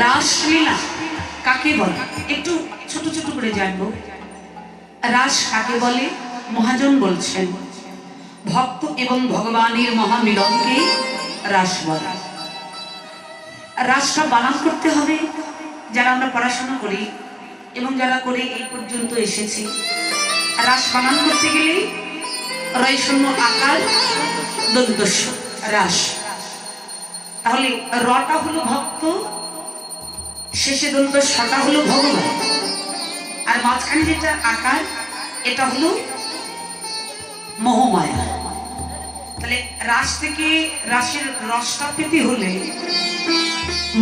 রাসলীলা কাকে বলে একটু ছোট ছোট করে জানবো। রাস কাকে বলে? মহাজন বলছেন ভক্ত এবং ভগবানের মহামিলনকে রাস বলে। রাসটা বানান করতে হবে। যারা আমরা পড়াশোনা করি এবং যারা করে এই পর্যন্ত এসেছি, রাস বানান করতে গেলে রয় শূন্য আকার দন্তস্ব রাস। তাহলে রটা হলো ভক্ত, শেষে দন্ত শটা হলো ভগবান, আর মাঝখানে যেটা আকার এটা হলো মোহমায়া। তাহলে রাস থেকে রাসের রসটা পেতে হলে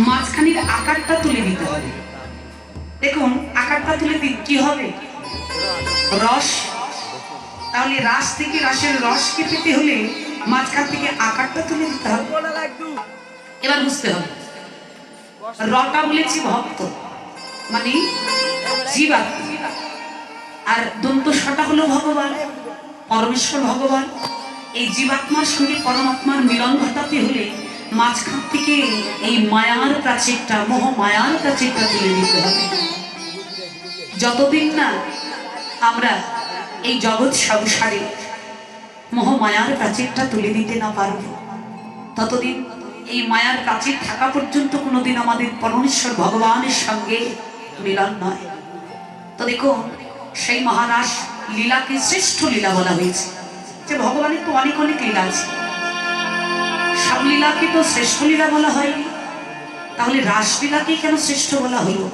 মাঝখানের আকারটা তুলে দিতে হবে। দেখুন আকারটা তুলে দিন কি হবে? রস। তাহলে রাস থেকে রাসের রসকে পেতে হলে মাঝখান থেকে আকারটা তুলে দিতে হবে। এবার বুঝতে হবে রটা বলেছি ভক্ত মানে জীবাত্মা, আর দন্ত শটা হলো ভগবান, পরমেশ্বর ভগবান। এই জীবাত্মার সঙ্গে পরমাত্মার মিলন ঘটাতে হলে মাঝখান থেকে এই মায়ার প্রাচীরটা, মোহ মায়ার প্রাচীরটা তুলে দিতে হবে। যতদিন না আমরা এই জগৎ সংসারে মোহ মায়ার প্রাচীরটা তুলে দিতে না পারব, ততদিন এই মায়ার প্রাচীর থাকা পর্যন্ত কোনোদিন আমাদের পরমেশ্বর ভগবানের সঙ্গে মিলন নয়। তো দেখুন সেই মহারাস লীলাকে শ্রেষ্ঠ লীলা বলা হয়েছে। যে ভগবানের তো অনেক অনেক লীলা আছে, সব লীলাকে তো শ্রেষ্ঠ লীলা বলা হয়নি। তাহলে রাসলীলাকে কেন শ্রেষ্ঠ বলা হলো?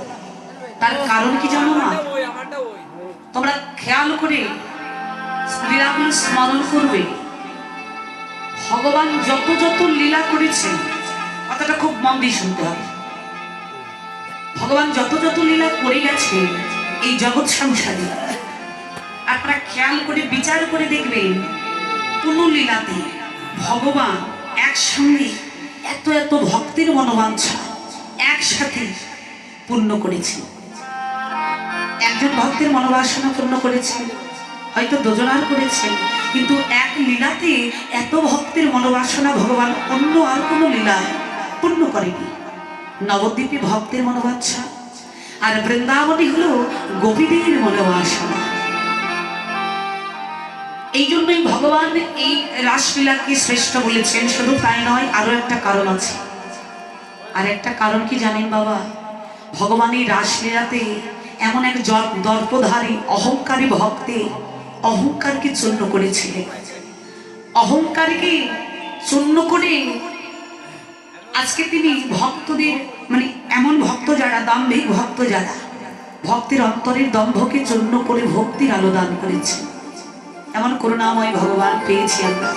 তার কারণ কি জানো না? তোমরা খেয়াল করে লীলাগুলো স্মরণ করবে। ভগবান যত যত লীলা করেছেন, কথাটা খুব মন দিয়ে শুনতে হবে। ভগবান যত যত লীলা করে গেছে এই জগৎ সংসারে, আপনারা খেয়াল করে বিচার করে দেখবেন কোন লীলাতে ভগবান একসঙ্গে এত এত ভক্তের মনোবাঞ্ছা একসাথে পূর্ণ করেছে। একজন ভক্তের মনোবাসনা পূর্ণ করেছেন, হয়তো দুজনার করেছেন, কিন্তু এক লীলাতে এত ভক্তের মনোবাসনা ভগবান অন্য আর কোনো লীলায় পূর্ণ করেনি। নবদ্বীপে ভক্তের মনোবাঞ্ছা, আর বৃন্দাবনী হলো গোপীদের মনোবাসনা। এই জন্যই ভগবান এই রাসলীলাকে শ্রেষ্ঠ বলেছেন। শুধু তাই নয়, আরো একটা কারণ আছে। আর একটা কারণ কি জানেন বাবা? ভগবান এই রাসলীলাতে এমন এক দর্পধারী অহংকারী ভক্তে অহংকারকে চূর্ণ করেছিলেন। অহংকারকে চূর্ণ করে আজকে তিনি ভক্তদের মানে এমন ভক্ত যারা দাম্ভিক ভক্ত, যারা ভক্তের অন্তরের দম্ভকে চূর্ণ করে ভক্তির আলো দান করেছে, এমন করুণাময় ভগবান পেয়েছি আমরা।